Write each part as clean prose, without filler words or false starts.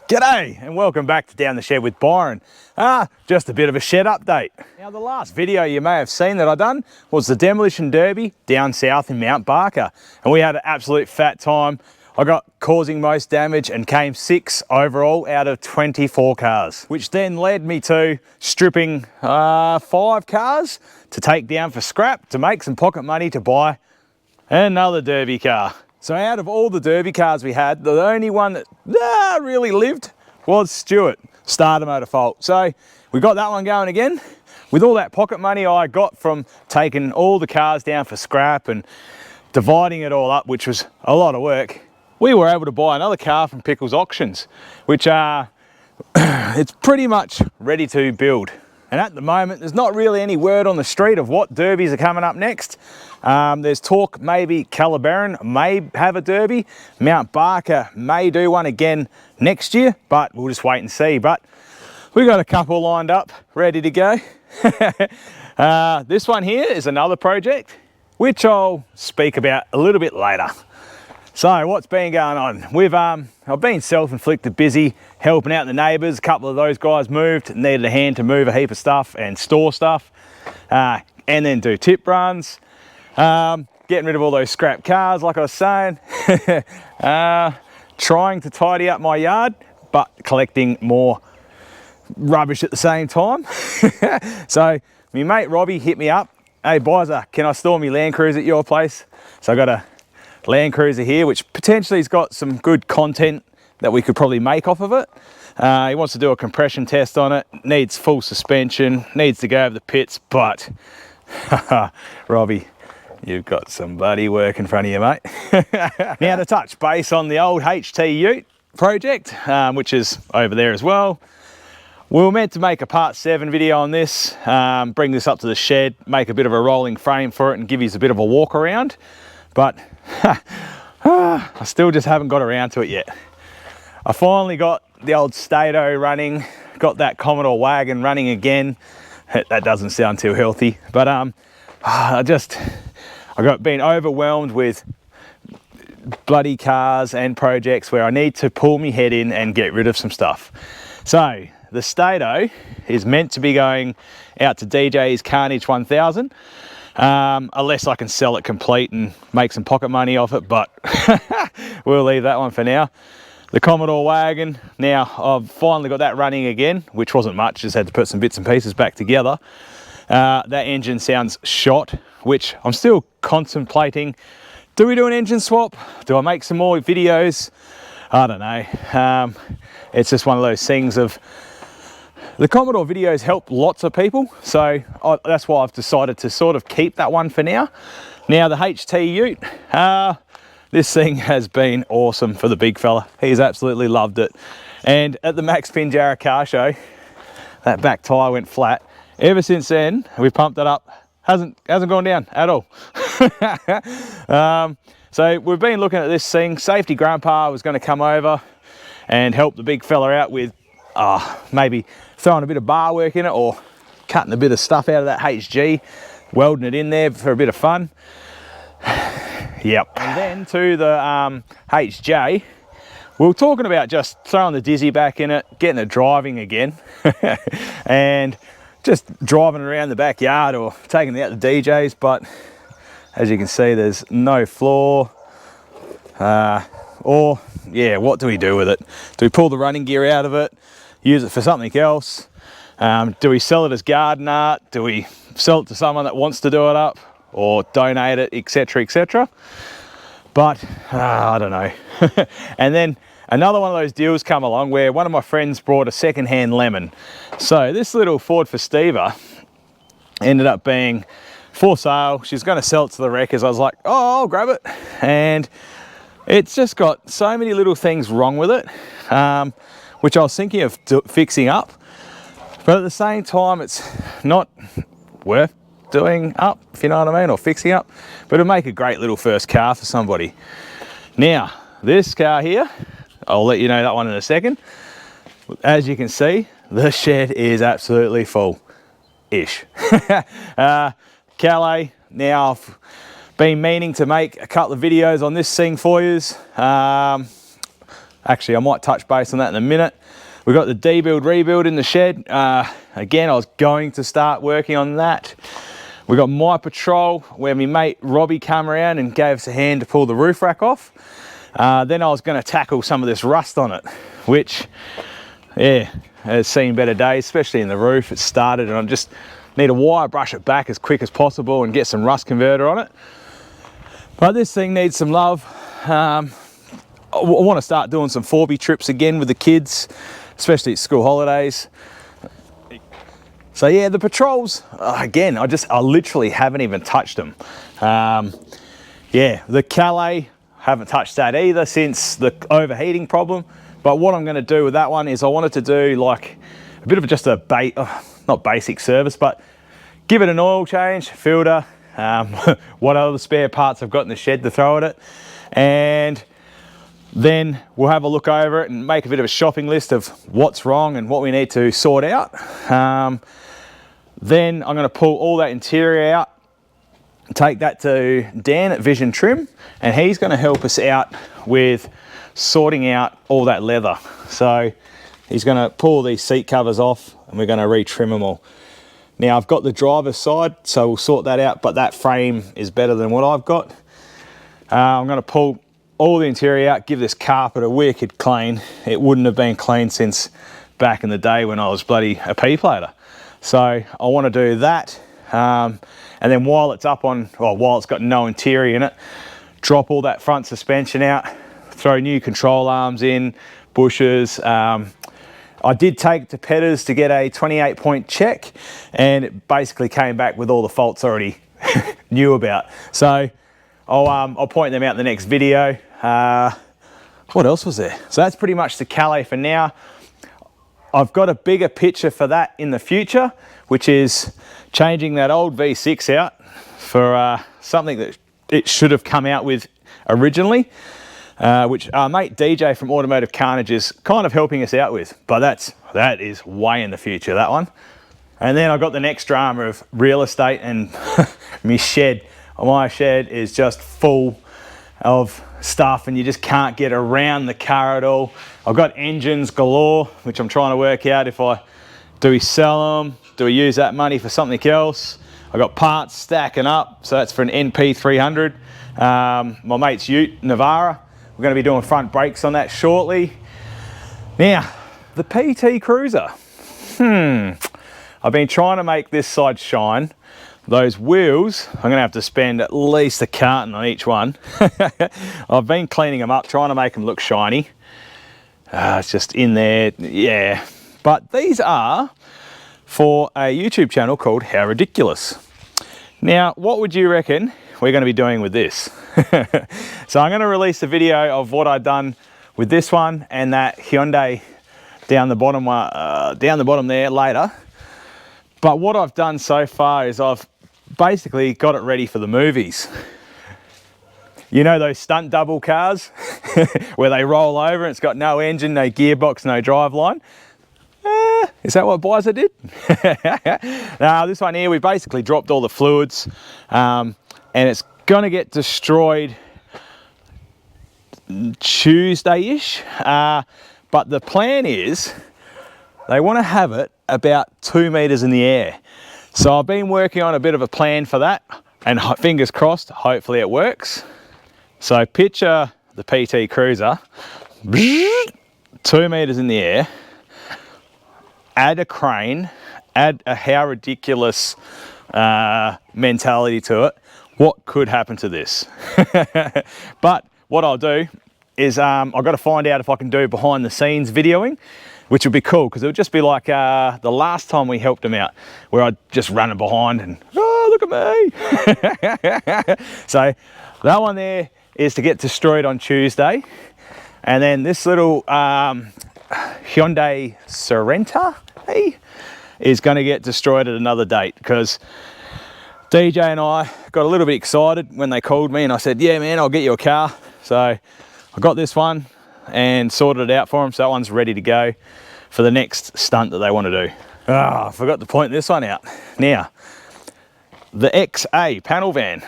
G'day and welcome back to Down the Shed with Byron. Just a bit of a shed update. Now the last video you may have seen that I done was the Demolition Derby down south in Mount Barker, and we had an absolute fat time. I got causing most damage and came 6 overall out of 24 cars, which then led me to stripping 5 cars to take down for scrap to make some pocket money to buy another derby car. So out of all the derby cars we had, the only one that really lived was Stuart, starter motor fault. So we got that one going again. With all that pocket money I got from taking all the cars down for scrap and dividing it all up, which was a lot of work, we were able to buy another car from Pickles Auctions, which it's pretty much ready to build. And at the moment, there's not really any word on the street of what derbies are coming up next. There's talk maybe Byron may have a derby. Mount Barker may do one again next year, but we'll just wait and see. But we got a couple lined up, ready to go. This one here is another project, which I'll speak about a little bit later. So what's been going on? I've been self-inflicted busy helping out the neighbours. A couple of those guys moved, needed a hand to move a heap of stuff and store stuff, and then do tip runs. Getting rid of all those scrap cars, like I was saying. Trying to tidy up my yard, but collecting more rubbish at the same time. So my mate Robbie hit me up. Hey Byzer, can I store my Land Cruiser at your place? So I got a Land Cruiser here, which potentially has got some good content that we could probably make off of it. He wants to do a compression test on it, needs full suspension, needs to go over the pits, but Robbie, you've got some bloody work in front of you, mate. Now to touch base on the old HT Ute project, which is over there as well. We were meant to make a part 7 video on this, bring this up to the shed, make a bit of a rolling frame for it and give you a bit of a walk around. But I still just haven't got around to it yet. I finally got the old Stato running, got that Commodore wagon running again. That doesn't sound too healthy, but I got been overwhelmed with bloody cars and projects where I need to pull my head in and get rid of some stuff. So the Stato is meant to be going out to DJ's Carnage 1000. Unless I can sell it complete and make some pocket money off it, but we'll leave that one for now. The Commodore wagon, now I've finally got that running again, which wasn't much, just had to put some bits and pieces back together. That engine sounds shot, which I'm still contemplating. Do we do an engine swap? Do I make some more videos? I don't know. It's just one of those things of, the Commodore videos help lots of people, so that's why I've decided to sort of keep that one for now. Now the HT Ute, this thing has been awesome for the big fella. He's absolutely loved it. And at the Max Pinjarra car show, that back tyre went flat. Ever since then, we've pumped it up. Hasn't gone down at all. So we've been looking at this thing. Safety Grandpa was going to come over and help the big fella out with maybe throwing a bit of bar work in it or cutting a bit of stuff out of that HG, welding it in there for a bit of fun. Yep. And then to the HJ, we were talking about just throwing the Dizzy back in it, getting it driving again, and just driving around the backyard or taking it out to DJs. But as you can see, there's no floor. Or yeah, what do we do with it? Do we pull the running gear out of it, use it for something else? Do we sell it as garden art? Do we sell it to someone that wants to do it up, or donate it, etc, etc? But I don't know. And then another one of those deals come along where one of my friends brought a second-hand lemon. So this little Ford Festiva ended up being for sale. She's going to sell it to the wreckers. I was like, oh, I'll grab it. And it's just got so many little things wrong with it, which I was thinking of fixing up. But at the same time, it's not worth doing up, if you know what I mean, or fixing up. But it'll make a great little first car for somebody. Now, this car here, I'll let you know that one in a second. As you can see, the shed is absolutely full-ish. Calais, now I've been meaning to make a couple of videos on this thing for yous. Actually, I might touch base on that in a minute. We've got the debuild rebuild in the shed. Again, I was going to start working on that. We got my patrol where my mate Robbie came around and gave us a hand to pull the roof rack off. Then I was going to tackle some of this rust on it, which, yeah, has seen better days, especially in the roof. It started, and I just need a wire brush it back as quick as possible and get some rust converter on it. But this thing needs some love. I want to start doing some 4B trips again with the kids, especially at school holidays. So yeah, the patrols, again, I literally haven't even touched them. Yeah, the Calais, haven't touched that either since the overheating problem. But what I'm going to do with that one is I wanted to do like a bit of just a, not basic service, but give it an oil change, filter, what other spare parts I've got in the shed to throw at it. And then we'll have a look over it and make a bit of a shopping list of what's wrong and what we need to sort out. Then I'm going to pull all that interior out, take that to Dan at Vision Trim, and he's going to help us out with sorting out all that leather. So he's going to pull these seat covers off and we're going to retrim them all. Now I've got the driver's side, so we'll sort that out, but that frame is better than what I've got. I'm going to pull all the interior out, give this carpet a wicked clean. It wouldn't have been clean since back in the day when I was bloody a P-plater. So I want to do that. And then while it's up on, well, while it's got no interior in it, drop all that front suspension out, throw new control arms in, bushes. I did take it to Petters to get a 28-point check, and it basically came back with all the faults already knew about. So I'll point them out in the next video. What else was there? So that's pretty much the Calais for now. I've got a bigger picture for that in the future, which is changing that old V6 out for something that it should have come out with originally, which our mate DJ from Automotive Carnage is kind of helping us out with. But that is way in the future, that one. And then I've got the next drama of real estate and my shed. My shed is just full of stuff and you just can't get around the car at all. I've got engines galore, which I'm trying to work out if do we sell them? Do we use that money for something else? I've got parts stacking up, so that's for an NP300. My mate's Ute Navara. We're going to be doing front brakes on that shortly. Now, the PT Cruiser. I've been trying to make this side shine. Those wheels, I'm going to have to spend at least a carton on each one. I've been cleaning them up, trying to make them look shiny. It's just in there, yeah. But these are for a YouTube channel called How Ridiculous. Now, what would you reckon we're going to be doing with this? So I'm going to release a video of what I've done with this one and that Hyundai down the bottom there later. But what I've done so far is I've basically got it ready for the movies. You know those stunt double cars where they roll over and it's got no engine, no gearbox, no driveline? Is that what Byron did? Now this one here, we basically dropped all the fluids and it's gonna get destroyed Tuesday-ish. But the plan is they want to have it about 2 meters in the air. So I've been working on a bit of a plan for that, and fingers crossed, hopefully it works. So picture the PT Cruiser, 2 meters in the air, add a crane, add a How Ridiculous mentality to it. What could happen to this? But what I'll do is I've got to find out if I can do behind the scenes videoing, which would be cool because it would just be like the last time we helped him out, where I'd just run him behind and, oh, look at me. So that one there is to get destroyed on Tuesday. And then this little Hyundai Sorento is going to get destroyed at another date, because DJ and I got a little bit excited when they called me and I said, yeah man, I'll get you a car. So I got this one and sorted it out for them, so that one's ready to go for the next stunt that they want to do. I forgot to point this one out. Now, the XA panel van,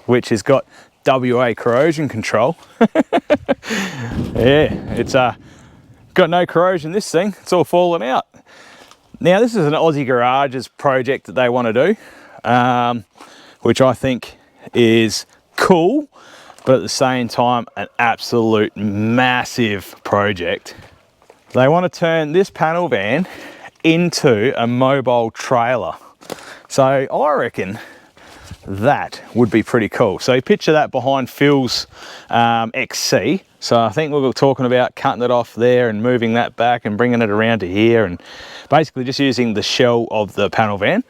which has got WA corrosion control. Yeah, it's got no corrosion, this thing. It's all falling out. Now, this is an Aussie Garages project that they want to do, which I think is cool, but at the same time, an absolute massive project. They want to turn this panel van into a mobile trailer. So I reckon that would be pretty cool. So picture that behind Phil's XC. So I think we were talking about cutting it off there and moving that back and bringing it around to here, and basically just using the shell of the panel van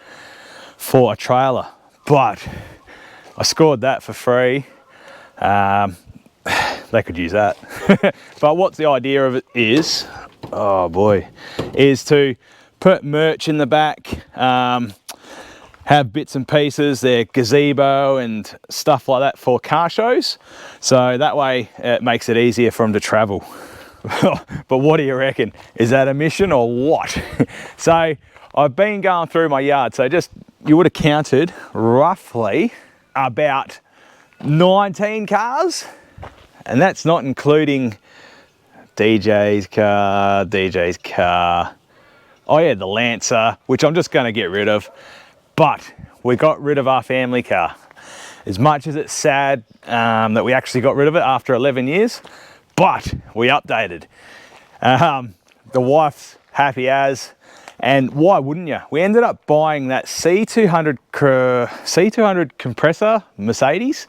for a trailer. But I scored that for free. They could use that. But what's the idea of it is, oh boy, is to put merch in the back, have bits and pieces, their gazebo and stuff like that for car shows. So that way it makes it easier for them to travel. But what do you reckon? Is that a mission or what? So I've been going through my yard. So just, you would have counted roughly about 19 cars. And that's not including DJ's car. Oh yeah, the Lancer, which I'm just gonna get rid of. But we got rid of our family car. As much as it's sad that we actually got rid of it after 11 years, but we updated. The wife's happy as, and why wouldn't you? We ended up buying that C200 compressor Mercedes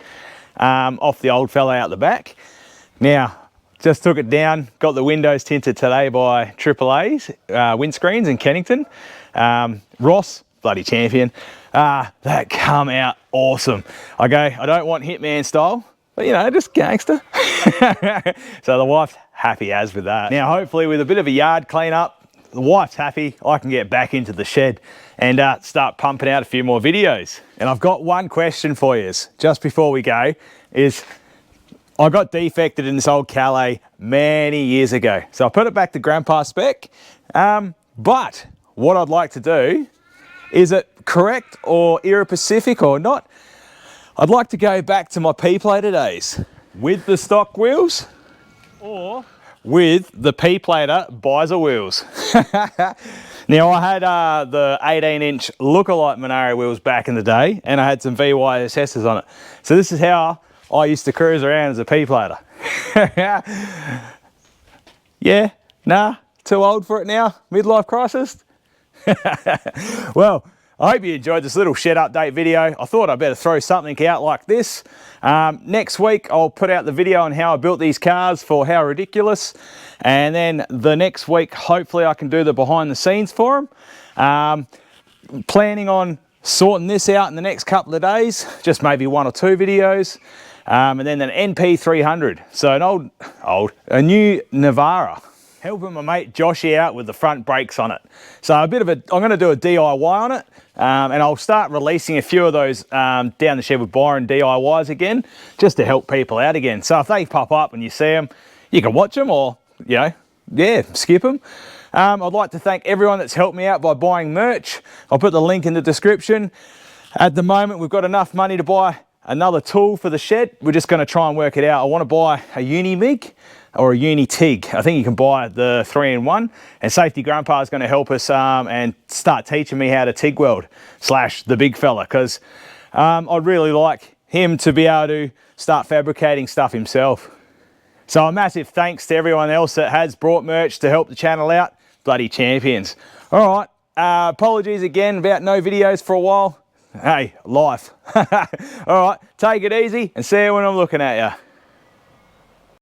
off the old fella out the back. Now, just took it down, got the windows tinted today by AAA's windscreens in Kennington. Ross, bloody champion. That come out awesome. I go, I don't want Hitman style, but you know, just gangster. So the wife's happy as with that. Now, hopefully with a bit of a yard clean up, the wife's happy, I can get back into the shed and start pumping out a few more videos. And I've got one question for you just before we go, is I got defected in this old Calais many years ago. So I put it back to Grandpa spec, but what I'd like to do, is it correct or Era Pacific or not? I'd like to go back to my P-plater days with the stock wheels or with the P-plater Bizer wheels. Now I had the 18-inch lookalike Monaro wheels back in the day, and I had some VYSS's on it. So this is how I used to cruise around as a P-plater. Yeah, nah, too old for it now, midlife crisis. Well, I hope you enjoyed this little shed update video. I thought I'd better throw something out like this. Next week, I'll put out the video on how I built these cars for How Ridiculous. And then the next week, hopefully I can do the behind the scenes for them. Planning on sorting this out in the next couple of days, just maybe 1 or 2 videos. And then an NP300. So a new Navara. Helping my mate Joshy out with the front brakes on it. So I'm going to do a DIY on it, and I'll start releasing a few of those down the shed with Byron DIYs again, just to help people out again. So if they pop up and you see them, you can watch them or, you know, yeah, skip them. I'd like to thank everyone that's helped me out by buying merch. I'll put the link in the description. At the moment, we've got enough money to buy another tool for the shed. We're just going to try and work it out. I want to buy a Uni-MIG or a Uni-TIG. I think you can buy the 3-in-1, and Safety Grandpa is going to help us and start teaching me how to TIG weld / the big fella, because I'd really like him to be able to start fabricating stuff himself. So a massive thanks to everyone else that has brought merch to help the channel out. Bloody champions. All right, apologies again about no videos for a while. Hey, life. All right, take it easy and see you when I'm looking at you.